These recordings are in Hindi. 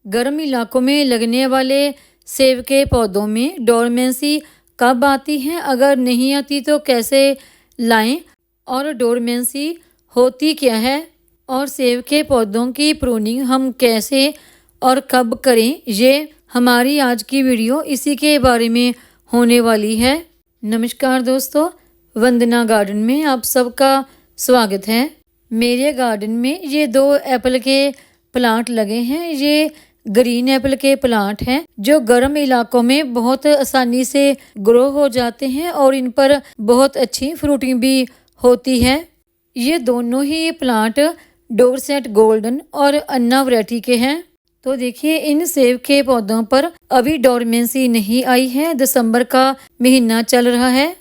गर्म इलाकों में लगने वाले सेब के पौधों में डोरमेंसी कब आती है, अगर नहीं आती तो कैसे लाएं, और डोरमेंसी होती क्या है, और सेब के पौधों की प्रूनिंग हम कैसे और कब करें, ये हमारी आज की वीडियो इसी के बारे में होने वाली है। नमस्कार दोस्तों, वंदना गार्डन में आप सबका स्वागत है। मेरे गार्डन में ये 2 एप्पल के प्लांट लगे हैं। ये ग्रीन एप्पल के प्लांट हैं जो गर्म इलाकों में बहुत आसानी से ग्रो हो जाते हैं और इन पर बहुत अच्छी फ्रूटिंग भी होती है। ये दोनों ही प्लांट डोरसेट गोल्डन और अन्ना वैरायटी के हैं। तो देखिए, इन सेब के पौधों पर अभी डोरमेंसी नहीं आई है। दिसंबर का महीना चल रहा है।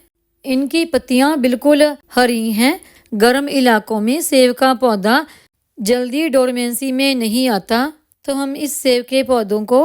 इनकी पत्तियां बिल्कुल हरी हैं। गर्म इलाकों में सेब का पौधा जल्दी डोरमेंसी में नहीं आता, तो हम इस सेब के पौधों को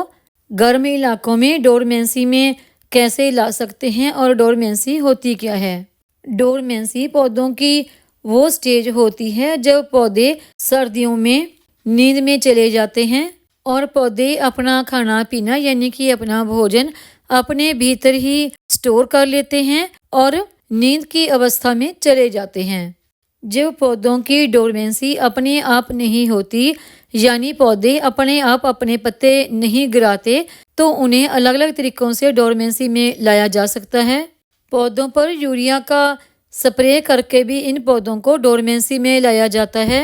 गर्म इलाकों में डोरमेंसी में कैसे ला सकते हैं और डोरमेंसी होती क्या है। डोरमेंसी पौधों की वो स्टेज होती है जब पौधे सर्दियों में नींद में चले जाते हैं और पौधे अपना खाना पीना यानी कि अपना भोजन अपने भीतर ही स्टोर कर लेते हैं और नींद की अवस्था में चले जाते हैं। जब पौधों की डोरमेंसी अपने आप नहीं होती, यानी पौधे अपने आप अपने पत्ते नहीं गिराते, तो उन्हें अलग अलग तरीकों से डोरमेंसी में लाया जा सकता है। पौधों पर यूरिया का स्प्रे करके भी इन पौधों को डोरमेंसी में लाया जाता है।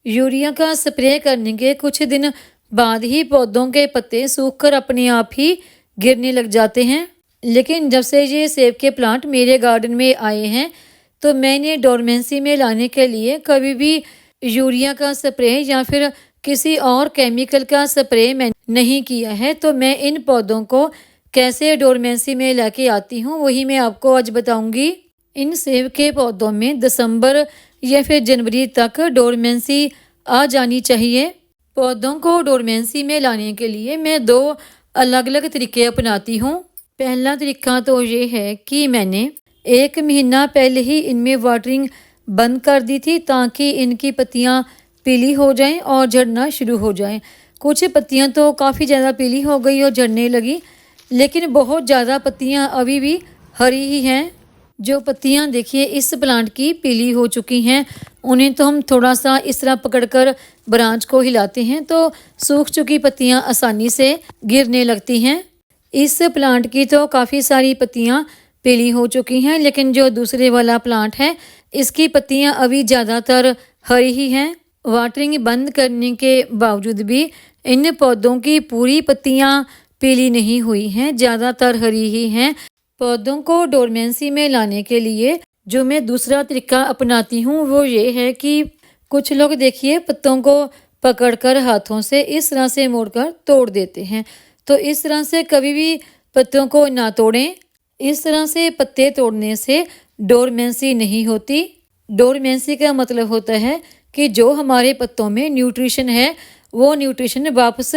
यूरिया का स्प्रे करने के कुछ दिन बाद ही पौधों के पत्ते सूखकर अपने आप ही गिरने लग जाते हैं। लेकिन जब से ये सेब के प्लांट मेरे गार्डन में आए हैं, तो मैंने डोरमेंसी में लाने के लिए कभी भी यूरिया का स्प्रे या फिर किसी और केमिकल का स्प्रे मैं नहीं किया है। तो मैं इन पौधों को कैसे डोरमेंसी में लेके आती हूँ, वही मैं आपको आज बताऊंगी। इन सेब के पौधों में दिसंबर या फिर जनवरी तक डोरमेंसी आ जानी चाहिए। पौधों को डोरमेंसी में लाने के लिए मैं 2 अलग अलग तरीके अपनाती हूँ। पहला तरीका तो ये है कि मैंने 1 महीना पहले ही इनमें वाटरिंग बंद कर दी थी, ताकि इनकी पत्तियां पीली हो जाएं और झड़ना शुरू हो जाएं। कुछ पत्तियां तो काफ़ी ज़्यादा पीली हो गई और झड़ने लगी, लेकिन बहुत ज़्यादा पत्तियां अभी भी हरी ही हैं। जो पत्तियां देखिए इस प्लांट की पीली हो चुकी हैं, उन्हें तो हम थोड़ा सा इस तरह पकड़कर ब्रांच को हिलाते हैं तो सूख चुकी पत्तियां आसानी से गिरने लगती हैं। इस प्लांट की तो काफ़ी सारी पत्तियां पीली हो चुकी हैं, लेकिन जो दूसरे वाला प्लांट है इसकी पत्तियां अभी ज़्यादातर हरी ही हैं। वाटरिंग बंद करने के बावजूद भी इन पौधों की पूरी पत्तियां पीली नहीं हुई हैं, ज़्यादातर हरी ही हैं। पौधों को डोरमेंसी में लाने के लिए जो मैं दूसरा तरीका अपनाती हूँ वो ये है कि कुछ लोग देखिए पत्तों को पकड़कर हाथों से इस तरह से मोड़कर तोड़ देते हैं। तो इस तरह से कभी भी पत्तों को ना तोड़ें। इस तरह से पत्ते तोड़ने से डोरमेंसी नहीं होती। डोरमेंसी का मतलब होता है कि जो हमारे पत्तों में न्यूट्रिशन है वो न्यूट्रिशन वापस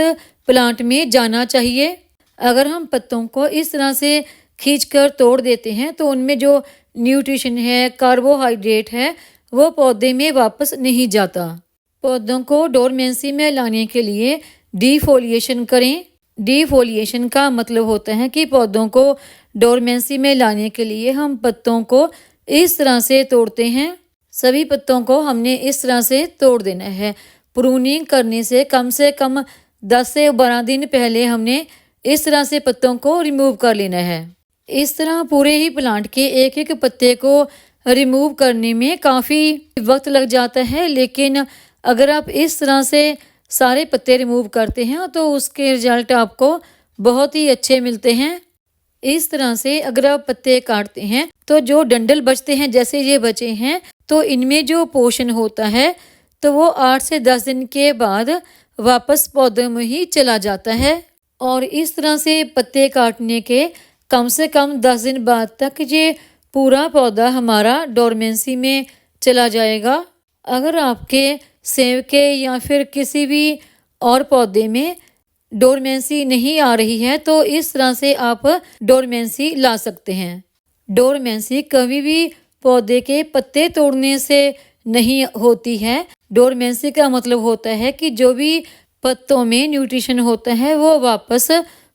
प्लांट में जाना चाहिए। अगर हम पत्तों को इस तरह से खींचकर तोड़ देते हैं तो उनमें जो न्यूट्रिशन है, कार्बोहाइड्रेट है, वो पौधे में वापस नहीं जाता। पौधों को डोरमेंसी में लाने के लिए डिफोलिएशन करें। डिफोलिएशन का मतलब होता है कि पौधों को डोरमेंसी में लाने के लिए हम पत्तों को इस तरह से तोड़ते हैं। सभी पत्तों को हमने इस तरह से तोड़ देना है। प्रूनिंग करने से कम 10 से 12 दिन पहले हमने इस तरह से पत्तों को रिमूव कर लेना है। इस तरह पूरे ही प्लांट के एक एक पत्ते को रिमूव करने में काफ़ी वक्त लग जाता है, लेकिन अगर आप इस तरह से सारे पत्ते रिमूव करते हैं तो उसके रिजल्ट आपको बहुत ही अच्छे मिलते हैं। इस तरह से अगर आप पत्ते काटते हैं तो जो डंडल बचते हैं, जैसे ये बचे हैं, तो इनमें जो पोषण होता है तो वो 8 से 10 दिन के बाद वापस पौधों में ही चला जाता है। और इस तरह से पत्ते काटने के कम से कम 10 दिन बाद तक ये पूरा पौधा हमारा डोरमेंसी में चला जाएगा। अगर आपके सेब के या फिर किसी भी और पौधे में डोरमेंसी नहीं आ रही है तो इस तरह से आप डोरमेंसी ला सकते हैं। डोरमेंसी कभी भी पौधे के पत्ते तोड़ने से नहीं होती है। डोरमेंसी का मतलब होता है कि जो भी पत्तों में न्यूट्रिशन होता है वो वापस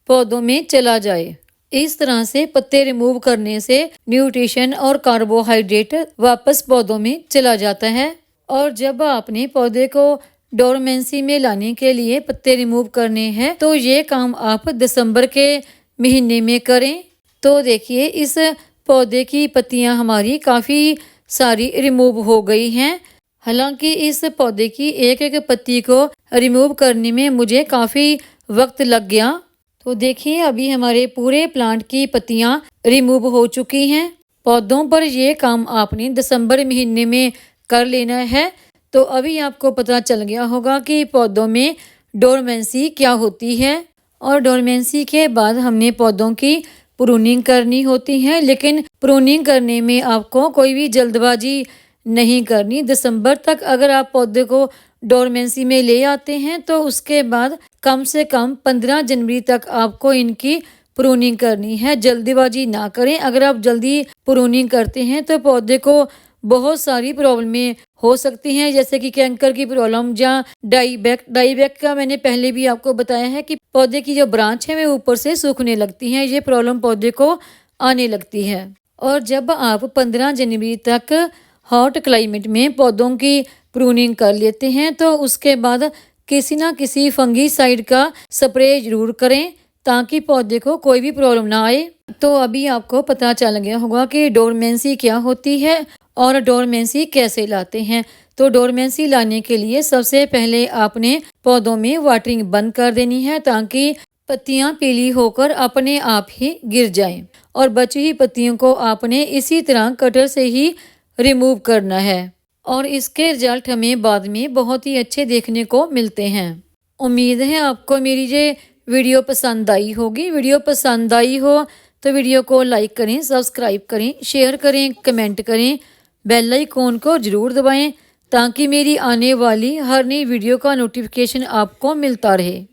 पौधों में चला जाए। इस तरह से पत्ते रिमूव करने से न्यूट्रिशन और कार्बोहाइड्रेट वापस पौधों में चला जाता है। और जब आपने पौधे को डोरमेंसी में लाने के लिए पत्ते रिमूव करने हैं तो ये काम आप दिसंबर के महीने में करें। तो देखिए इस पौधे की पत्तियां हमारी काफ़ी सारी रिमूव हो गई हैं। हालांकि इस पौधे की एक एक पत्ती को रिमूव करने में मुझे काफ़ी वक्त लग गया। तो देखिए अभी हमारे पूरे प्लांट की पत्तियां रिमूव हो चुकी हैं। पौधों पर ये काम आपने दिसंबर महीने में कर लेना है। तो अभी आपको पता चल गया होगा कि पौधों में डोरमेंसी क्या होती है। और डोरमेंसी के बाद हमने पौधों की प्रूनिंग करनी होती है, लेकिन प्रूनिंग करने में आपको कोई भी जल्दबाजी नहीं करनी। दिसंबर तक अगर आप पौधे को डोरमेंसी में ले आते हैं तो उसके बाद कम से कम 15 जनवरी तक आपको इनकी प्रूनिंग करनी है। जल्दीबाजी ना करें। अगर आप जल्दी प्रूनिंग करते हैं तो पौधे को बहुत सारी प्रॉब्लमें हो सकती हैं, जैसे कि कैंकर की प्रॉब्लम या डाईबैक का मैंने पहले भी आपको बताया है कि पौधे की जो ब्रांच है वो ऊपर से सूखने लगती हैं। ये प्रॉब्लम पौधे को आने लगती है। और जब आप 15 जनवरी तक हॉट क्लाइमेट में पौधों की प्रूनिंग कर लेते हैं तो उसके बाद किसी ना किसी फंगीसाइड का स्प्रे जरूर करें ताकि पौधे को कोई भी प्रॉब्लम ना आए। तो अभी आपको पता चल गया होगा कि डोरमेंसी क्या होती है और डोरमेंसी कैसे लाते हैं। तो डोरमेंसी लाने के लिए सबसे पहले आपने पौधों में वाटरिंग बंद कर देनी है ताकि पत्तियां पीली होकर अपने आप ही गिर जाएं। और बची हुई पत्तियों को आपने इसी तरह कटर से ही रिमूव करना है और इसके रिजल्ट हमें बाद में बहुत ही अच्छे देखने को मिलते हैं। उम्मीद है आपको मेरी ये वीडियो पसंद आई होगी। वीडियो पसंद आई हो तो वीडियो को लाइक करें, सब्सक्राइब करें, शेयर करें, कमेंट करें, बेल आइकॉन को ज़रूर दबाएं ताकि मेरी आने वाली हर नई वीडियो का नोटिफिकेशन आपको मिलता रहे।